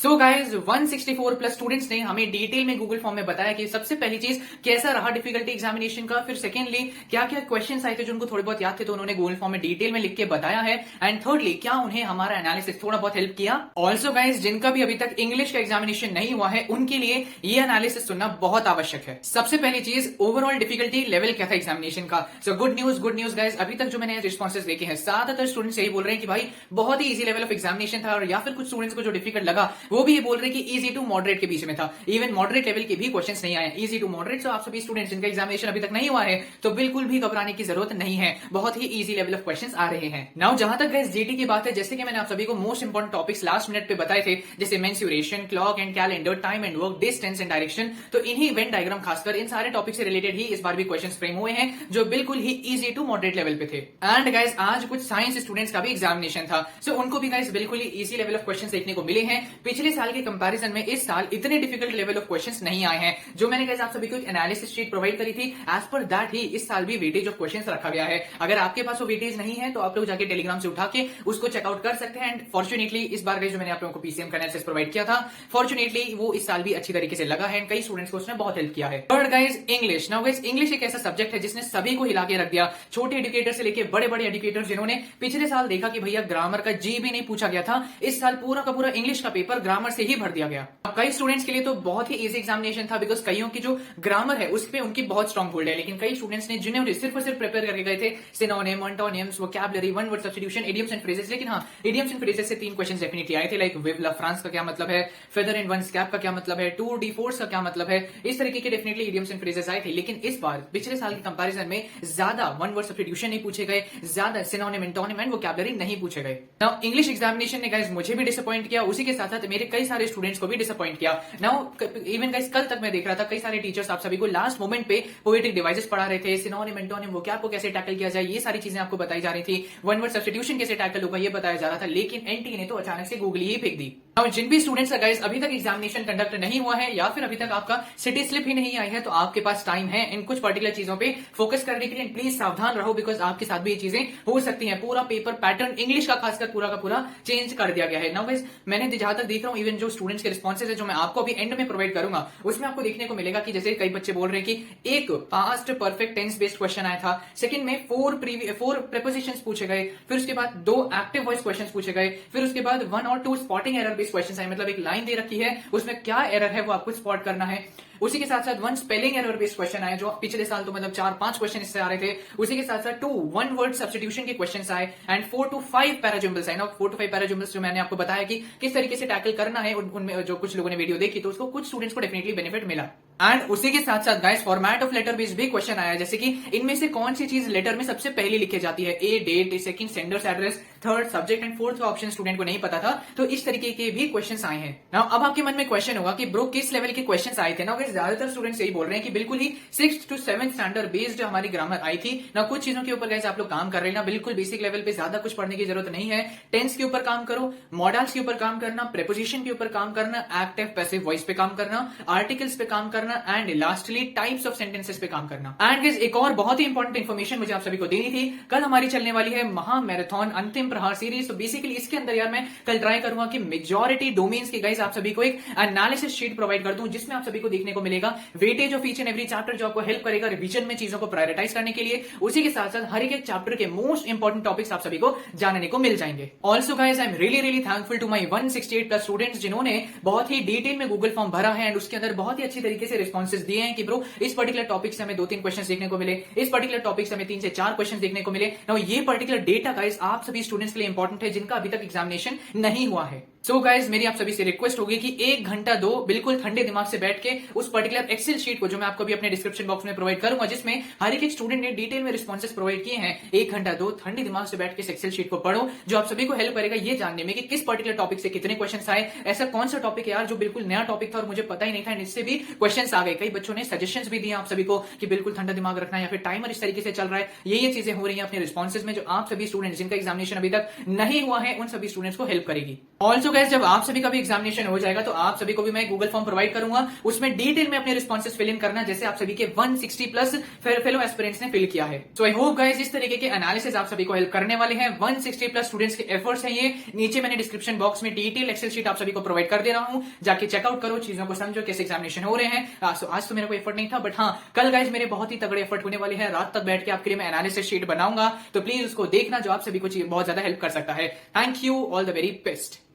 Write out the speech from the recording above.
So guys 164 plus students ने हमें detail में गूगल फॉर्म में बताया कि सबसे पहली चीज कैसा रहा डिफिकल्टी एग्जामिनेशन का, फिर सेकेंडली क्या क्या क्वेश्चंस आए थे जो उनको थोड़े बहुत याद थे तो उन्होंने गूगल फॉर्म में डिटेल में लिख के बताया है, एंड थर्डली क्या उन्हें हमारा एनालिसिस थोड़ा बहुत हेल्प किया। ऑल्सो गाइज जिनका भी अभी तक इंग्लिश का एग्जामिनेशन नहीं हुआ है उनके लिए ये एनालिसिस सुनना बहुत आवश्यक है। सबसे पहली चीज ओवरऑल डिफिकल्टी लेवल क्या था एग्जामिनेशन का। सो गुड न्यूज गाइज, अभी तक जो मैंने रिस्पॉन्सेज देखे हैं ज्यादातर स्टूडेंट्स यही बोल रहे हैं कि भाई बहुत ही इजी लेवल ऑफ एग्जामिनेशन था, और या फिर कुछ स्टूडेंट्स को जो डिफिकल्ट लगा वो भी ये बोल रहे हैं कि इजी टू मॉडरेट के बीच में था। इवन मॉडरेट लेवल के भी क्वेश्चंस नहीं आए, इजी टू मॉडरेट। तो आप सभी स्टूडेंट्स जिनका एग्जामिनेशन अभी तक नहीं हुआ है तो बिल्कुल भी घबराने की जरूरत नहीं है, बहुत ही इजी लेवल ऑफ क्वेश्चंस आ रहे हैं। नाउ जहां तक गाइस जीटी की बात है, जैसे कि मैंने आप सभी को most important topics last minute पे बताए थे, जैसे mensuration, clock and calendar, time and work, distance and direction, तो इन्हीं इवेंट डायग्राम खासकर इन सारे टॉपिक से रिलेटेड ही इस बार भी क्वेश्चंस फ्रेम हुए हैं जो बिल्कुल ही इजी टू मॉडरेट लेवल पे थे। एंड गाइस आज कुछ साइंस स्टूडेंट्स का भी एग्जामिनेशन था, सो उनको भी गाइस बिल्कुल ही इजी लेवल ऑफ क्वेश्चंस देखने को मिले हैं। पिछले साल के कंपैरिजन में इस साल इतने डिफिकल्ट लेवल ऑफ क्वेश्चंस नहीं आए हैं। जो मैंने गाइस आप सभी को एक एनालिसिस शीट प्रोवाइड करी थी, एज पर दैट ही इस साल भी वेटेज ऑफ क्वेश्चंस रखा गया है। अगर आपके पास वो वेटेज नहीं है तो आप लोग जाके टेलीग्राम से उठा के उसको चेकआउट कर सकते हैं। एंड फॉर्चुनेटली इस बार गाइस जो मैंने आप लोगों को पीसीएम का एनालिसिस प्रोवाइड किया था, फॉर्चुनेटली वो इस साल भी अच्छी तरीके से लगा है, कई स्टूडेंट्स को उसने बहुत हेल्प किया है। Third guys English. Now guys English एक ऐसा सब्जेक्ट है जिसने सभी को हिला के रख दिया, छोटे एजुकेटर से लेके बड़े बड़े एजुकेटर जिन्होंने पिछले साल देखा कि भैया ग्रामर का जी भी नहीं पूछा गया था, इस साल पूरा का पूरा इंग्लिश का पेपर ग्रामर से ही भर दिया गया। कई स्टूडेंट्स के लिए तो बहुत ही इजी एग्जामिनेशन था, बिकॉज कईयों की जो ग्रामर है उस पे उनकी बहुत स्ट्रॉन्ग होल्ड है, लेकिन कई स्टूडेंट्स ने जिन्होंने सिर्फ और सिर्फ प्रिपेयर करके गए थे synonym, antonyms, vocabulary, one word substitution, idioms and phrases. लेकिन हाँ, इडियम्स एंड फ्रेजेस से 3 क्वेश्चंस डेफिनेटली आए थे, लाइक विव ला फ्रांस का क्या मतलब है, फेदर इन वन कैप का क्या मतलब है, टूर डी फोर्स का क्या मतलब है, इस तरीके के डेफिनेटली इडियम्स एंड फ्रेजेस आए थे। लेकिन इस बार पिछले साल के कंपैरिजन में ज्यादा वन वर्ड सब्स्टिट्यूशन नहीं पूछे गए, ज्यादा सिनोनिम, एंटोनिम एंड वोकैबुलरी नहीं पूछे गए। नाउ इंग्लिश एग्जामिनेशन ने गाइस मुझे भी डिसअपॉइंट किया, उसी के साथ साथ मेरे कई सारे स्टूडेंट्स को भी डिसअपॉइंट किया। नाउ इवन गाइस कल तक मैं देख रहा था कई सारे टीचर्स आप सभी को लास्ट मोमेंट पे पोएटिक डिवाइसेस पढ़ा रहे थे, सिनोनिम, एंटोनिम, वोकैब को कैसे टैकल किया जाए, ये सारी चीजें आपको बताई जा रही थी, वन वर्ड सब्स्टिट्यूशन कैसे टैकल होगा ये बताया जा रहा था, लेकिन एनटी ने तो अचानक से गूगल ही फेंक दी। जिन भी स्टूडेंट्स का गाइस अभी तक एग्जामिनेशन कंडक्ट नहीं हुआ है या फिर अभी तक आपका सिटी स्लिप ही नहीं आई है, तो आपके पास टाइम है इन कुछ पर्टिकुलर चीजों पे फोकस करने के लिए। प्लीज सावधान रहो, बिकॉज आपके साथ भी ये चीजें हो सकती हैं। पूरा पेपर पैटर्न इंग्लिश का खासकर पूरा का पूरा चेंज कर दिया गया है। नाउ गाइस मैंने जहां तक देख रहा हूं, इवन जो स्टूडेंट्स के रिस्पॉन्सेज है जो मैं आपको अभी एंड में प्रोवाइड करूंगा, उसमें आपको देखने को मिलेगा कि जैसे कई बच्चे बोल रहे हैं कि एक past perfect tense based question आया था, सेकंड में 4 प्रीपोजिशंस पूछे गए, फिर उसके बाद 2 एक्टिव वॉइस क्वेश्चंस पूछे गए, फिर उसके बाद 1 और 2 स्पॉटिंग एरर बेस्ड क्वेश्चंस आए। मतलब एक लाइन दे रखी है, उसमें क्या एरर है वो आपको स्पॉट करना है। उसी के साथ साथ 1 स्पेलिंग एरर बेस्ड क्वेश्चन आए, जो पिछले साल तो मतलब 4-5 क्वेश्चन इससे आ रहे थे। उसी के साथ साथ 2 वन वर्ड सब्स्टिट्यूशन के क्वेश्चंस आए, एंड 4 to 5 पैराजुम्बल्स आए। ना 4 to 5 पैराजुम्बल्स जो मैंने आपको बताया कि किस तरीके से टैकल करना है, उनमें जो कुछ लोगों ने वीडियो देखी तो उसको कुछ स्टूडेंट्स को डेफिनेटली बेनिफिट मिला। एंड उसी के साथ साथ guys format of letter based भी क्वेश्चन आया, जैसे कि इनमें से कौन सी चीज लेटर में सबसे पहले लिखी जाती है, a date, second sender's address, third subject and fourth option student को नहीं पता था, तो इस तरीके के भी क्वेश्चंस आए हैं। नाउ अब आपके मन में क्वेश्चन होगा कि ब्रो किस लेवल के क्वेश्चंस आए थे। ना गाइस ज्यादातर स्टूडेंट्स यही बोल रहे हैं कि बिल्कुल ही 6th to 7th standard based हमारी ग्रामर आई थी। ना कुछ चीजों के ऊपर गाइस आप लोग काम कर रहे हैं, ना बिल्कुल बेसिक लेवल पे ज्यादा कुछ पढ़ने की जरूरत नहीं है। टेंस के ऊपर काम करो, मॉडल्स के ऊपर काम करना, प्रीपोजिशन के ऊपर काम करना, एक्टिव पैसिव वॉइस पे काम करना, आर्टिकल्स पे काम करना, and lastly types of sentences पे काम करना। एंड गाइस एक और बहुत ही इंपॉर्टेंट इन्फॉर्मेशन मुझे आप सभी को देनी थी, कल हमारी चलने वाली है महा मैराथन अंतिम प्रहार सीरीज। तो बेसिकली इसके अंदर यार मैं कल ट्राई करूंगा कि मेजॉरिटी डोमेन्स के गाइस आप सभी को एक एनालिसिस शीट प्रोवाइड कर दूं, जिसमें आप सभी को देखने को मिलेगा weightage of each and every chapter, जो आपको हेल्प करेगा रिवीजन में चीजों को प्रायोरिटाइज करने के लिए। उसी के साथ साथ हर एक चैप्टर के मोस्ट इंपॉर्टेंट टॉपिक्स आप सभी को जानने को मिल जाएंगे। Also guys I am really thankful to my 168 plus students जिन्होंने बहुत ही डिटेल में गूगल फॉर्म भरा है, एंड उसके अंदर बहुत ही अच्छी तरीके से रिस्पॉन्सेज दिए हैं कि ब्रो इस पर्टिकुलर टॉपिक से हमें 2-3 क्वेश्चन देखने को मिले, इस पर्टिकुलर टॉपिक से हमें 3 से 4 क्वेश्चन देखने को मिले। नाउ ये पर्टिकुलर डेटा गाइस आप सभी स्टूडेंट्स के लिए इंपॉर्टेंट है जिनका अभी तक एग्जामिनेशन नहीं हुआ है। सो गाइस मेरी आप सभी से रिक्वेस्ट होगी कि 1 घंटा दो बिल्कुल ठंडे दिमाग से बैठ के उस पर्टिकुलर एक्सेल शीट को, जो मैं आपको भी अपने डिस्क्रिप्शन बॉक्स में प्रोवाइड करूंगा, जिसमें हर एक स्टूडेंट ने डिटेल में रिस्पॉन्सेस प्रोवाइड किए हैं, 1 घंटा दो ठंडे दिमाग से बैठ के इस एक्सेल शीट को पढ़ो, जो आप सभी को हेल्प करेगा ये जानने में कि किस पर्टिकुलर टॉपिक से कितने क्वेश्चन आए, ऐसा कौन सा टॉपिक है यार जो बिल्कुल नया टॉपिक था और मुझे पता ही नहीं था, इससे भी क्वेश्चन आ गए। कई बच्चों ने सजेशंस भी दिए आप सभी को कि बिल्कुल ठंडा दिमाग रखना, या फिर टाइमर इस तरीके से चल रहा है, ये चीजें हो रही है अपने रिस्पॉन्सेज में, जो आप सभी स्टूडेंट्स जिनका एग्जामिनेशन अभी तक नहीं हुआ है उन सभी स्टूडेंट्स को हेल्प करेगी। ऑल्सो सो गाइस जब आप सभी का भी एग्जामिनेशन हो जाएगा तो आप सभी को भी मैं गूगल फॉर्म प्रोवाइड करूंगा, उसमें डिटेल में अपने रिस्पॉन्सेस फिल इन करना जैसे आप सभी के 160 प्लस फेलो एस्पिरेंट्स ने फिल किया है। सो आई होप गाइस इस तरीके के एनालिसिस आप सभी को हेल्प करने वाले हैं। 160 प्लस स्टूडेंट्स के एफर्ट्स हैं ये। नीचे मैंने डिस्क्रिप्शन बॉक्स में डिटेल एक्सेल शीट आप सभी को प्रोवाइड कर दे रहा हूं, जाके चेकआउट करो, चीजों को समझो कैसे एग्जामिनेशन हो रहे हैं। सो आज तो मेरा कोई एफर्ट नहीं था, बट हाँ कल गाइस मेरे बहुत ही तगड़े एफर्ट होने वाले हैं। रात तक बैठ के आपके लिए मैं एनालिसिस शीट बनाऊंगा, तो प्लीज उसको देखना जो आप सभी को बहुत ज्यादा हेल्प कर सकता है। Thank you, all the very best.